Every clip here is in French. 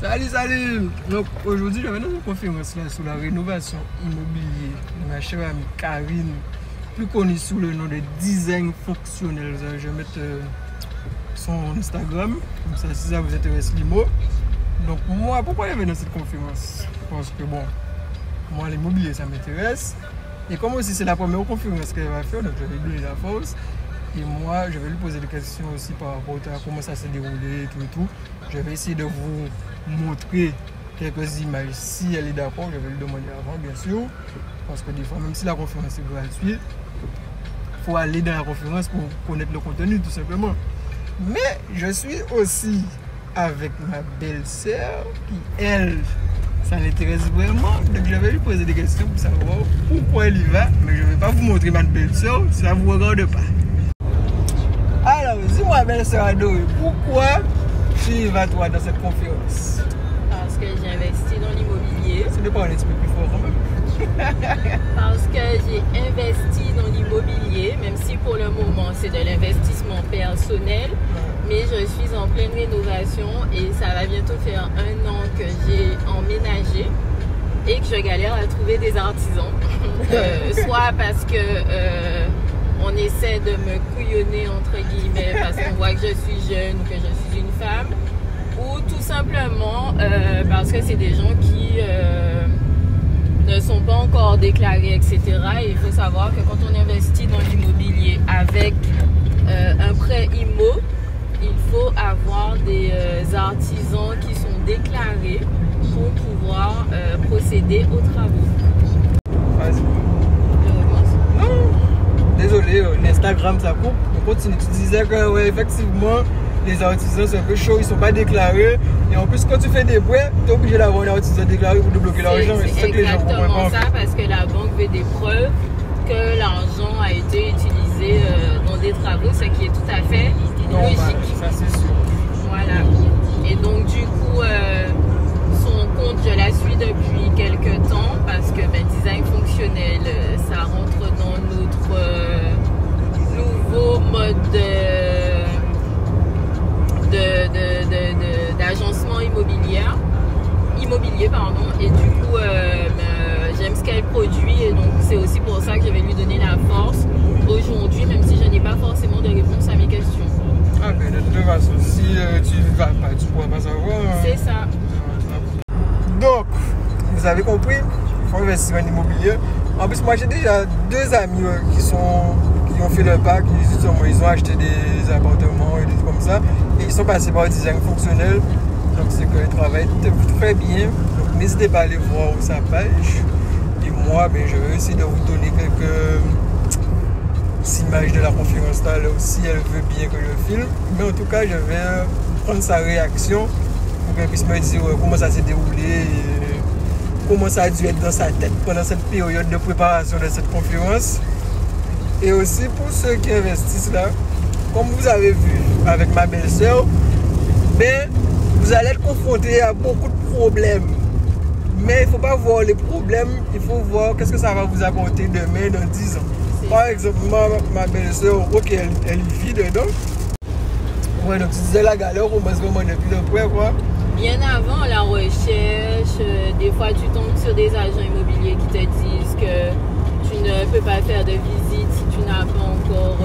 Salut. Donc aujourd'hui, je vais dans une conférence là, sur la rénovation immobilière de ma chère amie Karine, plus connue sous le nom de Design Fonctionnel. Je vais mettre son Instagram, comme ça si ça vous intéresse l'IMO. Donc moi, pourquoi je vais dans cette conférence? Parce que bon, moi l'immobilier ça m'intéresse. Et comme aussi c'est la première conférence qu'elle va faire, donc je vais lui donner la force. Et moi, je vais lui poser des questions aussi par rapport à comment ça s'est déroulé et tout. Je vais essayer de vous montrer quelques images. Si elle est d'accord, je vais lui demander avant, bien sûr. Parce que des fois, même si la conférence est gratuite, il faut aller dans la conférence pour connaître le contenu, tout simplement. Mais je suis aussi avec ma belle-sœur qui, elle, ça l'intéresse vraiment. Donc je vais lui poser des questions pour savoir pourquoi elle y va. Mais je ne vais pas vous montrer ma belle-sœur, ça ne vous regarde pas. Alors, dis-moi, belle-sœur adorée, pourquoi tu vas toi dans cette conférence? Parce que j'ai investi dans l'immobilier. Ça dépend un petit peu plus fort quand même. Parce que j'ai investi dans l'immobilier, même si pour le moment c'est de l'investissement personnel, mais je suis en pleine rénovation et ça va bientôt faire 1 an que j'ai emménagé et que je galère à trouver des artisans. Soit parce que on essaie de me couillonner entre guillemets parce qu'on voit que je suis jeune ou que je suis une femme, ou tout simplement parce que c'est des gens qui ne sont pas encore déclarés, etc. Et il faut savoir que quand on investit dans l'immobilier avec un prêt IMO, il faut avoir des artisans qui sont déclarés pour pouvoir procéder aux travaux. Désolé, l'Instagram ça coupe. On continue. Tu disais que ouais, effectivement, les artisans c'est un peu chaud, ils ne sont pas déclarés. Et en plus, quand tu fais des prêts, tu es obligé d'avoir un artisan déclaré pour débloquer l'argent. C'est exactement ça, parce que la banque veut des preuves que l'argent a été utilisé dans des travaux, ce qui est tout à fait logique. Ça c'est sûr. Voilà. Et donc du coup, son compte, je la suis depuis quelques temps parce que design fonctionnel, ça rentre dans notre nouveau mode d'agencement immobilier, pardon. Et du coup, j'aime ce qu'elle produit et donc c'est aussi pour ça que je vais lui donner la force aujourd'hui, même si je n'ai pas forcément de réponse à mes questions. Ah ben de toute façon, si tu ne vas pas, tu ne pourras pas savoir. C'est ça. Donc, vous avez compris, il faut investir en immobilier. En plus, moi j'ai déjà 2 amis qui ont fait le pas, ils ont acheté des appartements et des trucs comme ça. Et ils sont passés par le design fonctionnel. Donc c'est qu'ils travaillent très bien. Donc n'hésitez pas à aller voir sa page. Et moi, je vais essayer de vous donner quelques images de la conférence là si elle veut bien que je filme. Mais en tout cas, je vais prendre sa réaction pour qu'elle puisse me dire comment ça s'est déroulé et comment ça a dû être dans sa tête pendant cette période de préparation de cette conférence. Et aussi pour ceux qui investissent là, comme vous avez vu avec ma belle-sœur, vous allez être confronté à beaucoup de problèmes. Mais il ne faut pas voir les problèmes, il faut voir qu'est-ce que ça va vous apporter demain, dans 10 ans. Par exemple, ma belle-sœur, ok, elle vit dedans. Ouais, donc tu disais la galère, on commence vraiment depuis le près, quoi. Bien avant la recherche, des fois tu tombes sur des agents immobiliers qui te disent que tu ne peux pas faire de visite si tu n'as pas encore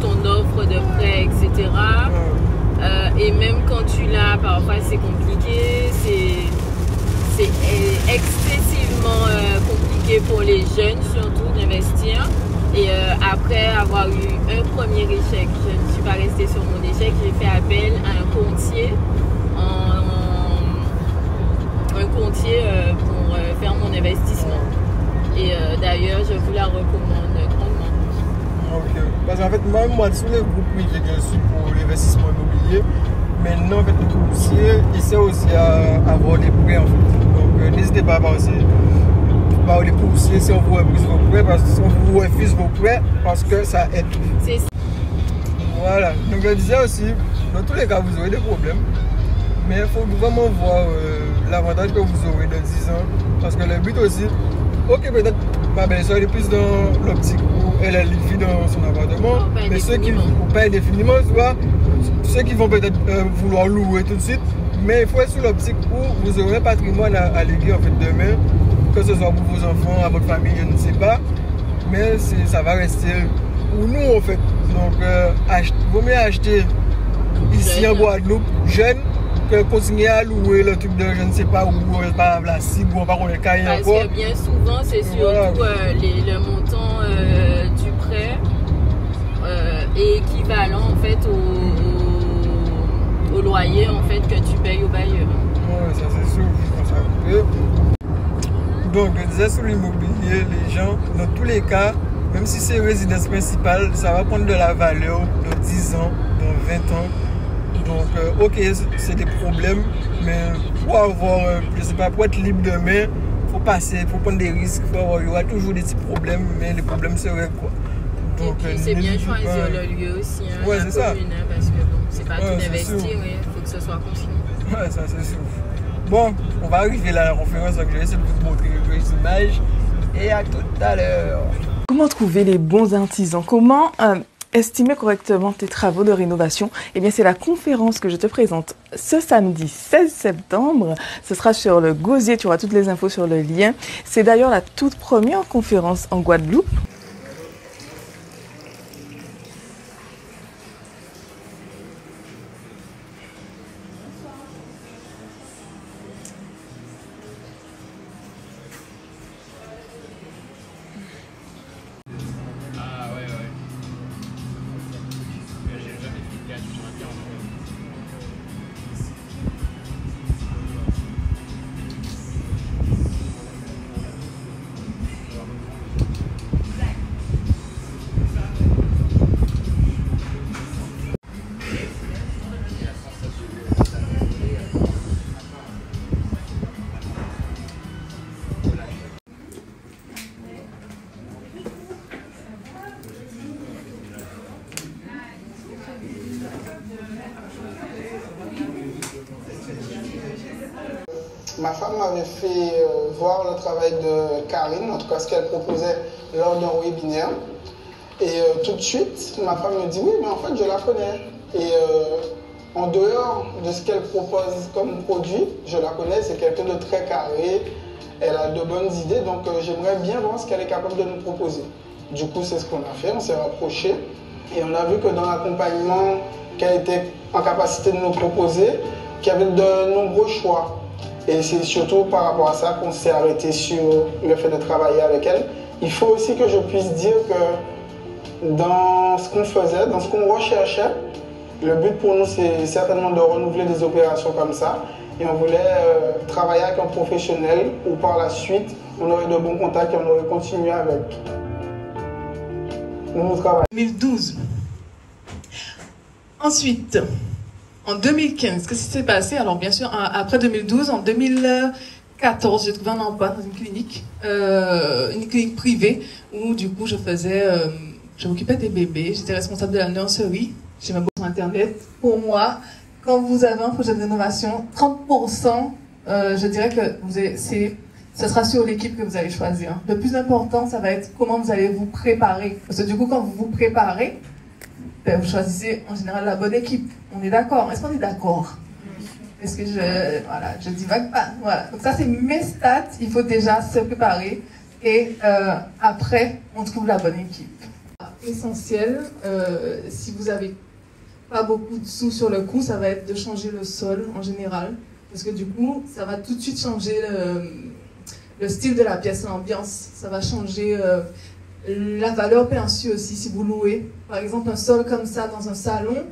ton offre de prêt, etc. Et même quand tu l'as, parfois c'est compliqué, c'est excessivement compliqué pour les jeunes surtout d'investir. Et après avoir eu un premier échec, je ne suis pas restée sur mon échec, j'ai fait appel à un courtier pour faire mon investissement. Et d'ailleurs, je vous la recommande grandement. Ok. Parce qu'en fait, moi, sur les groupes privés que je suis pour l'investissement immobilier, maintenant, en fait, le courtier, il sert aussi à avoir des prêts, en fait. Donc, n'hésitez pas à passer par les coursiers si on vous refuse vos prêts, parce que si on vous refuse vos prêts, parce que ça aide. C'est ça. Voilà. Donc, je disais aussi, dans tous les cas, vous aurez des problèmes. Mais il faut vraiment voir l'avantage que vous aurez dans 10 ans. Parce que le but aussi, ok, peut-être ma belle-soeur est plus dans l'optique où elle vit dans son appartement. Mais ceux qui vont pas indéfiniment, tu vois, ceux qui vont peut-être vouloir louer tout de suite, Mais il faut être sous l'optique où vous aurez un patrimoine à léguer en fait demain, que ce soit pour vos enfants, à votre famille, je ne sais pas. Mais ça va rester pour nous en fait. Donc, vaut mieux acheter ici en Guadeloupe, jeune, que continuer à louer le truc de je ne sais pas où, par la cible, ou pas qu'on les caille encore. Parce que bien souvent, c'est surtout le montant du prêt est équivalent en fait au loyer en fait que tu payes au bailleur. Oui, ça c'est sûr. Donc, je disais sur l'immobilier, les gens, dans tous les cas, même si c'est résidence principale, ça va prendre de la valeur dans 10 ans, dans 20 ans. Donc, ok, c'est des problèmes, mais pour avoir, je sais pas, pour être libre demain, il faut passer, il faut prendre des risques, il y aura toujours des petits problèmes, mais les problèmes seraient quoi. Donc, et puis c'est bien choisir le lieu aussi, hein, ouais, la c'est commune, hein, parce que bon, c'est pas tout investir, il faut que ce soit confiné. Ouais, ça c'est sûr. Bon, on va arriver là à la conférence, donc je vais essayer de vous montrer quelques images, et à tout à l'heure. Comment trouver les bons artisans? Comment estimer correctement tes travaux de rénovation? Eh bien, c'est la conférence que je te présente ce samedi 16 septembre. Ce sera sur le Gosier, tu auras toutes les infos sur le lien. C'est d'ailleurs la toute première conférence en Guadeloupe. Ma femme m'avait fait voir le travail de Karine, en tout cas ce qu'elle proposait lors d'un webinaire. Et tout de suite, ma femme me dit oui, mais en fait, je la connais. Et en dehors de ce qu'elle propose comme produit, je la connais, c'est quelqu'un de très carré, elle a de bonnes idées, donc j'aimerais bien voir ce qu'elle est capable de nous proposer. Du coup, c'est ce qu'on a fait, on s'est rapprochés et on a vu que dans l'accompagnement qu'elle était en capacité de nous proposer, qu'il y avait de nombreux choix. Et c'est surtout par rapport à ça qu'on s'est arrêté sur le fait de travailler avec elle. Il faut aussi que je puisse dire que dans ce qu'on faisait, dans ce qu'on recherchait, le but pour nous, c'est certainement de renouveler des opérations comme ça. Et on voulait travailler avec un professionnel où par la suite, on aurait de bons contacts et on aurait continué avec. Nous travaillons. 2012. Ensuite, en 2015, qu'est-ce qui s'est passé? Alors bien sûr, après 2012, en 2014, j'ai trouvé un emploi dans une clinique privée où du coup je m'occupais des bébés, j'étais responsable de la nurserie, j'ai ma boîte sur internet. Pour moi, quand vous avez un projet de rénovation, 30%, je dirais que ce sera sur l'équipe que vous allez choisir. Le plus important, ça va être comment vous allez vous préparer. Parce que du coup, quand vous vous préparez, ben, vous choisissez en général la bonne équipe. On est d'accord? Est-ce qu'on est d'accord? Est-ce que je divague pas? Voilà. Donc ça, c'est mes stats. Il faut déjà se préparer. Et après, on trouve la bonne équipe. Essentiel, si vous avez pas beaucoup de sous sur le coup, ça va être de changer le sol en général. Parce que du coup, ça va tout de suite changer le style de la pièce, l'ambiance. Ça va changer la valeur perçue aussi si vous louez. Par exemple, un sol comme ça dans un salon,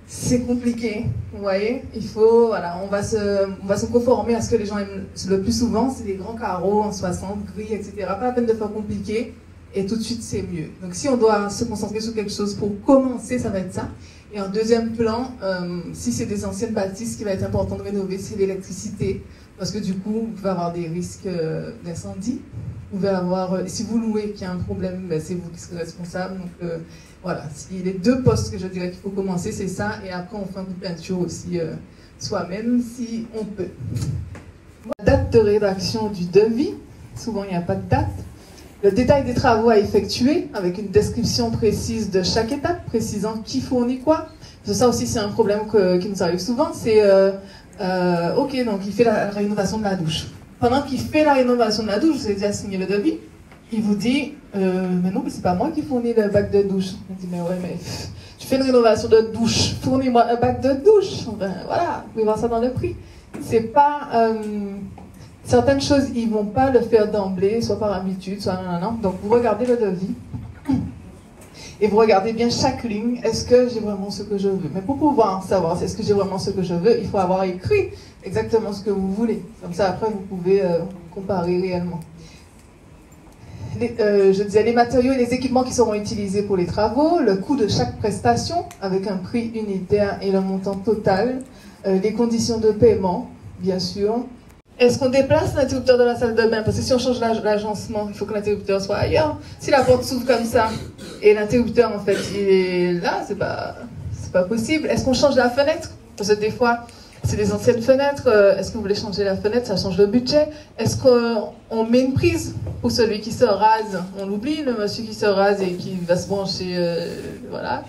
c'est compliqué. Vous voyez, il faut, voilà, on va se conformer à ce que les gens aiment le plus souvent, c'est des grands carreaux en 60, gris, etc. Pas la peine de faire compliqué. Et tout de suite, c'est mieux. Donc, si on doit se concentrer sur quelque chose pour commencer, ça va être ça. Et en deuxième plan, si c'est des anciennes bâtisses, ce qui va être important de rénover, c'est l'électricité. Parce que du coup, vous pouvez avoir des risques d'incendie. Vous pouvez avoir, si vous louez qu'il y a un problème, ben, c'est vous qui serez responsable. Donc, voilà. Les deux postes que je dirais qu'il faut commencer, c'est ça. Et après, on fait un coup de peinture aussi soi-même, si on peut. La date de rédaction du devis, souvent, il n'y a pas de date. Le détail des travaux à effectuer, avec une description précise de chaque étape, précisant qui fournit quoi. Ça aussi, c'est un problème qui nous arrive souvent. C'est Ok, donc il fait la rénovation de la douche. Pendant qu'il fait la rénovation de la douche, vous avez déjà signé le devis. Il vous dit, mais non, mais c'est pas moi qui fournis le bac de douche. Il dit, mais ouais, mais tu fais une rénovation de douche, fournis-moi un bac de douche. Ben, voilà, vous pouvez voir ça dans le prix. C'est pas... certaines choses, ils vont pas le faire d'emblée, soit par habitude, soit non. Donc vous regardez le devis. Et vous regardez bien chaque ligne, est-ce que j'ai vraiment ce que je veux? Mais pour pouvoir savoir est-ce que j'ai vraiment ce que je veux, il faut avoir écrit exactement ce que vous voulez. Comme ça, après, vous pouvez comparer réellement. Je disais les matériaux et les équipements qui seront utilisés pour les travaux, le coût de chaque prestation avec un prix unitaire et le montant total, les conditions de paiement, bien sûr. Est-ce qu'on déplace l'interrupteur de la salle de bain? Parce que si on change l'agencement, il faut que l'interrupteur soit ailleurs. Si la porte s'ouvre comme ça, et l'interrupteur, en fait, il est là, c'est pas possible. Est-ce qu'on change la fenêtre? Parce que des fois, c'est des anciennes fenêtres. Est-ce que vous voulez changer la fenêtre? Ça change le budget. Est-ce qu'on met une prise pour celui qui se rase? On l'oublie, le monsieur qui se rase et qui va se brancher, voilà.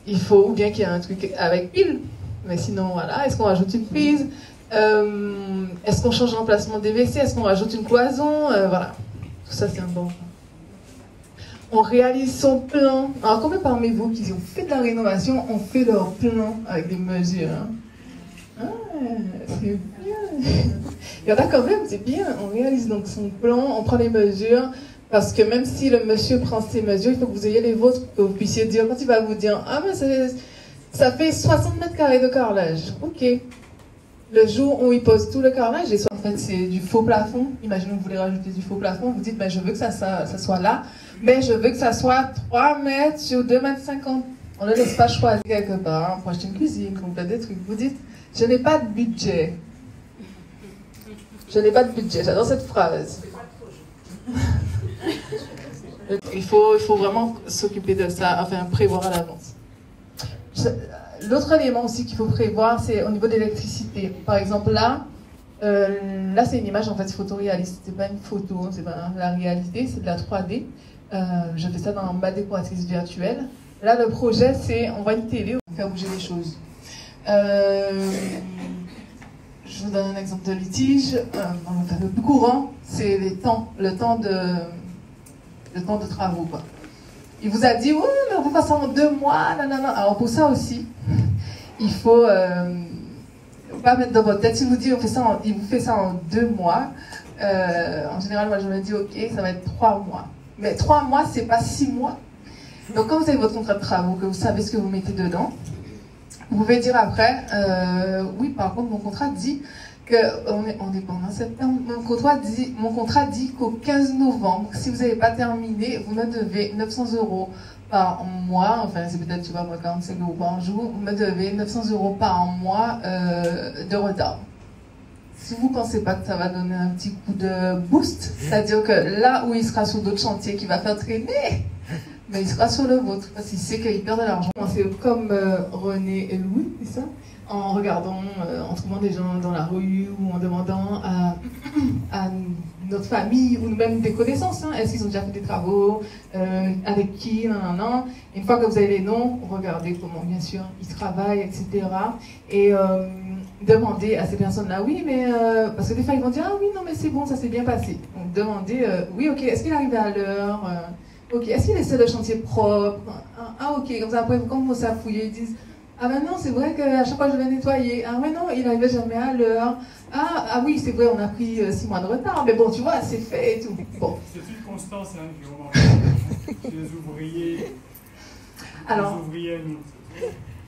Il faut, ou bien qu'il y ait un truc avec pile. Mais sinon, voilà. Est-ce qu'on rajoute une prise? Est-ce qu'on change l'emplacement des WC? Est-ce qu'on rajoute une cloison? Voilà, tout ça c'est un bon. On réalise son plan. Alors combien parmi vous qui ont fait de la rénovation ont fait leur plan avec des mesures? Ah, c'est bien. Il y en a quand même, c'est bien. On réalise donc son plan, on prend les mesures. Parce que même si le monsieur prend ses mesures, il faut que vous ayez les vôtres, que vous puissiez dire, quand il va vous dire, ah mais ça fait 60 mètres carrés de carrelage. Ok. Le jour où il pose tout le carrelage, et en fait c'est du faux plafond, imaginez que vous voulez rajouter du faux plafond, vous dites ben, je veux que ça soit là, mais je veux que ça soit 3 mètres sur 2 mètres 50. On ne laisse pas choisir quelque part, pour acheter une cuisine, complète des trucs. Vous dites je n'ai pas de budget. Je n'ai pas de budget, j'adore cette phrase. Il faut vraiment s'occuper de ça, enfin prévoir à l'avance. L'autre élément aussi qu'il faut prévoir, c'est au niveau de l'électricité. Par exemple, là c'est une image en fait photoréaliste. C'est pas une photo, c'est pas la réalité, c'est de la 3D. Je fais ça dans ma décoratrice virtuelle. Là, le projet, c'est on voit une télé, on va faire bouger les choses. Je vous donne un exemple de litige. Le plus courant, c'est le temps de travaux, quoi. Il vous a dit, oui, mais on va faire ça en 2 mois, nanana. Alors pour ça aussi, il faut pas mettre dans votre tête. Si vous dit, il vous fait ça en 2 mois, en général, moi je me dis, ok, ça va être 3 mois. Mais 3 mois, c'est pas 6 mois. Donc quand vous avez votre contrat de travaux, que vous savez ce que vous mettez dedans, vous pouvez dire après, oui, par contre, mon contrat dit on est pendant septembre. Mon contrat dit qu'au 15 novembre, si vous n'avez pas terminé, vous me devez 900 € par mois. Enfin, c'est peut-être, 45 € par jour. Vous me devez 900 € par mois de retard. Si vous ne pensez pas que ça va donner un petit coup de boost, c'est-à-dire que là où il sera sur d'autres chantiers qui va faire traîner, mais il sera sur le vôtre, parce qu'il sait qu'il perd de l'argent. C'est comme René et Louis, c'est ça? En regardant, en trouvant des gens dans la rue ou en demandant à notre famille ou même des connaissances, hein, est-ce qu'ils ont déjà fait des travaux, avec qui, non. Une fois que vous avez les noms, regardez comment, bien sûr, ils travaillent, etc. Et demandez à ces personnes-là, oui, mais parce que des fois ils vont dire, ah oui, non, mais c'est bon, ça s'est bien passé. Donc demandez, oui, ok, est-ce qu'il est arrivé à l'heure? Ok, est-ce qu'il laissait le chantier propre? Ah ok, comme ça après, quand vous commencez à fouiller, ils disent, ah ben non, c'est vrai qu'à chaque fois je vais nettoyer. Ah ouais non, il n'arrivait jamais à l'heure. Ah oui, c'est vrai, on a pris 6 mois de retard, mais bon, tu vois, c'est fait et tout. Bon. C'est une constance, hein, qui remarque. Les ouvriers. Alors. Les ouvriers,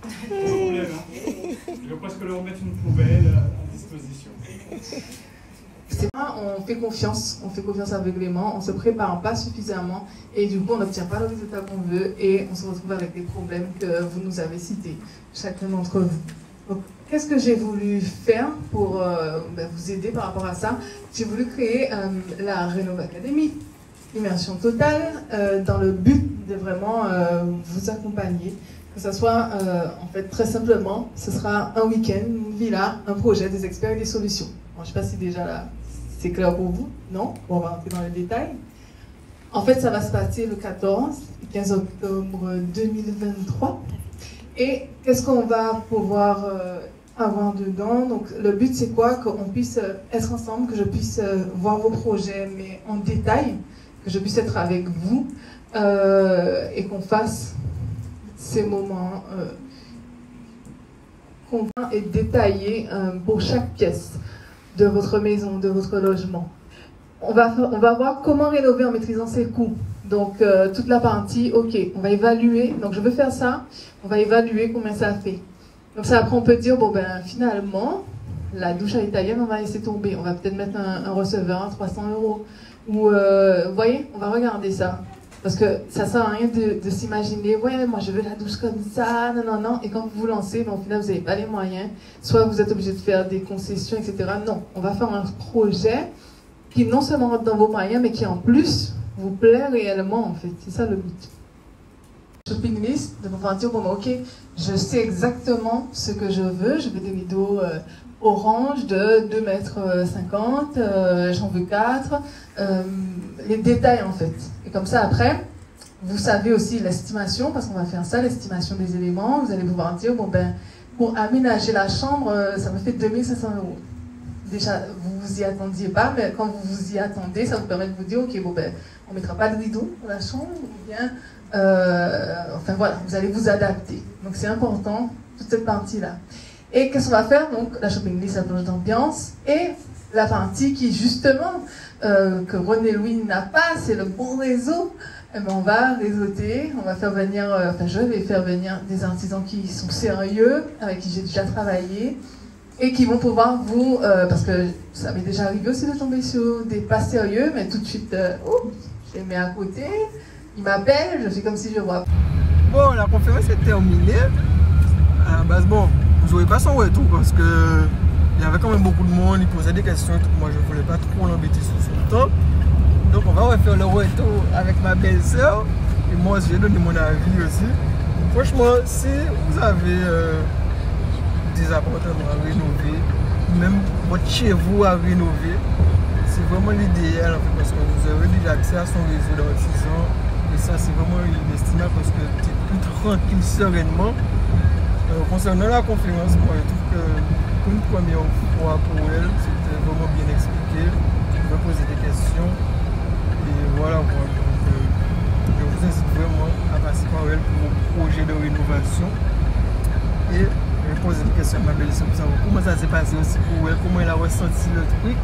c'est un problème, hein. Je vais presque leur mettre une poubelle à disposition. On fait confiance aveuglément, on ne se prépare pas suffisamment et du coup on n'obtient pas le résultat qu'on veut et on se retrouve avec des problèmes que vous nous avez cités, chacun d'entre vous. Donc, qu'est-ce que j'ai voulu faire pour vous aider par rapport à ça? J'ai voulu créer la Rénov Academy, immersion totale, dans le but de vraiment vous accompagner. Que ce soit, en fait, très simplement, ce sera un week-end, une villa, un projet, des experts et des solutions. Bon, je ne sais pas si déjà là, c'est clair pour vous. Non? Bon, on va rentrer dans les détails. En fait, ça va se passer le 14 et 15 octobre 2023. Et qu'est-ce qu'on va pouvoir avoir dedans. Donc le but c'est quoi? Qu'on puisse être ensemble, que je puisse voir vos projets mais en détail, que je puisse être avec vous et qu'on fasse ces moments convaincants et détaillés pour chaque pièce de votre maison, de votre logement. On va voir comment rénover en maîtrisant ses coûts. Donc toute la partie, ok, on va évaluer, donc je veux faire ça, on va évaluer combien ça fait. Donc ça, après on peut dire, bon ben finalement, la douche à l'italienne, on va laisser tomber, on va peut-être mettre un receveur à 300 €. Ou, vous voyez, on va regarder ça. Parce que ça sert à rien de s'imaginer, ouais, moi je veux la douche comme ça, non. Et quand vous vous lancez, ben, au final vous n'avez pas les moyens, soit vous êtes obligé de faire des concessions, etc. Non, on va faire un projet qui non seulement rentre dans vos moyens, mais qui en plus vous plaît réellement en fait. C'est ça le but. Shopping list, de pouvoir dire, bon, ok, je sais exactement ce que je veux des rideaux orange de 2,50 m, j'en veux 4, les détails en fait. Et comme ça après, vous savez aussi l'estimation, parce qu'on va faire ça, l'estimation des éléments, vous allez pouvoir dire, bon ben, pour aménager la chambre, ça me fait 2500 €. Déjà, vous vous y attendiez pas, mais quand vous vous y attendez, ça vous permet de vous dire, ok, bon ben, on mettra pas de rideau dans la chambre, ou bien, enfin voilà, vous allez vous adapter. Donc c'est important, toute cette partie-là. Et qu'est-ce qu'on va faire? Donc la shopping list, la plonge d'ambiance, et la partie qui justement, que René Louis n'a pas, c'est le bon réseau. Eh ben, on va réseauter, on va faire venir, enfin je vais faire venir des artisans qui sont sérieux, avec qui j'ai déjà travaillé, et qui vont pouvoir vous, parce que ça m'est déjà arrivé aussi de tomber sur des pas sérieux, mais tout de suite, je les mets à côté, ils m'appellent, je fais comme si je vois. Bon, la conférence est terminée. À la base, bon, vous n'aurez pas son retour parce que il y avait quand même beaucoup de monde, ils posaient des questions et tout. Moi, je ne voulais pas trop l'embêter sur son temps. Donc, on va refaire le retour avec ma belle-sœur. Et moi, j'ai donné mon avis aussi. Franchement, si vous avez des appartements à rénover, même votre chez vous à rénover, c'est vraiment l'idéal en fait, parce que vous avez déjà accès à son réseau d'artisans. Et ça, c'est vraiment inestimable parce que tu es plus tranquille sereinement. Concernant la conférence, moi, je trouve que pour une première fois pour elle, c'était vraiment bien expliqué. Tu pouvais poser des questions. Et voilà, moi. Donc, je vous incite vraiment à passer par elle pour vos projets de rénovation. Et je vais poser des questions à ma belle-sœur pour savoir comment ça s'est passé aussi pour elle, comment elle a ressenti le truc.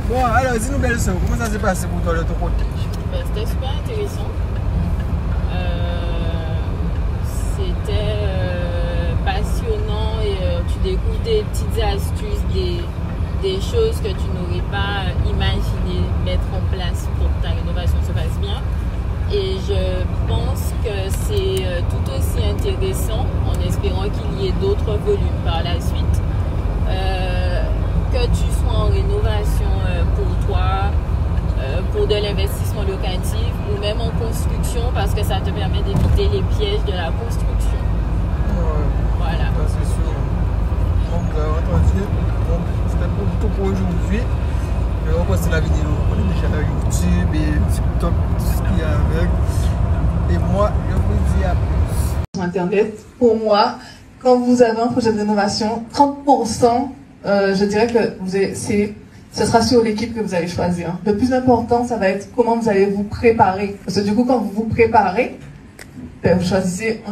Bon, alors, dis-nous, belle-sœur, comment ça s'est passé pour toi de ton côté? C'était super intéressant. C'était passionnant et tu découvres des petites astuces, des choses que tu n'aurais pas imaginé mettre en place pour que ta rénovation se passe bien. Et je pense que c'est tout aussi intéressant, en espérant qu'il y ait d'autres volumes par la suite, que tu sois en rénovation pour toi, pour de l'investissement locatif ou même en construction, parce que ça te permet d'éviter les pièges de la construction. Ouais, voilà. C'est sûr. Donc, entendu, c'était tout pour aujourd'hui. On va passer la vidéo. On est déjà sur YouTube et TikTok, tout ce qu'il y a avec. Et moi, je vous dis à plus. Sur Internet, pour moi, quand vous avez un projet de rénovation, 30%, je dirais que ce sera sur l'équipe que vous allez choisir. Le plus important, ça va être comment vous allez vous préparer. Parce que du coup, quand vous vous préparez, vous choisissez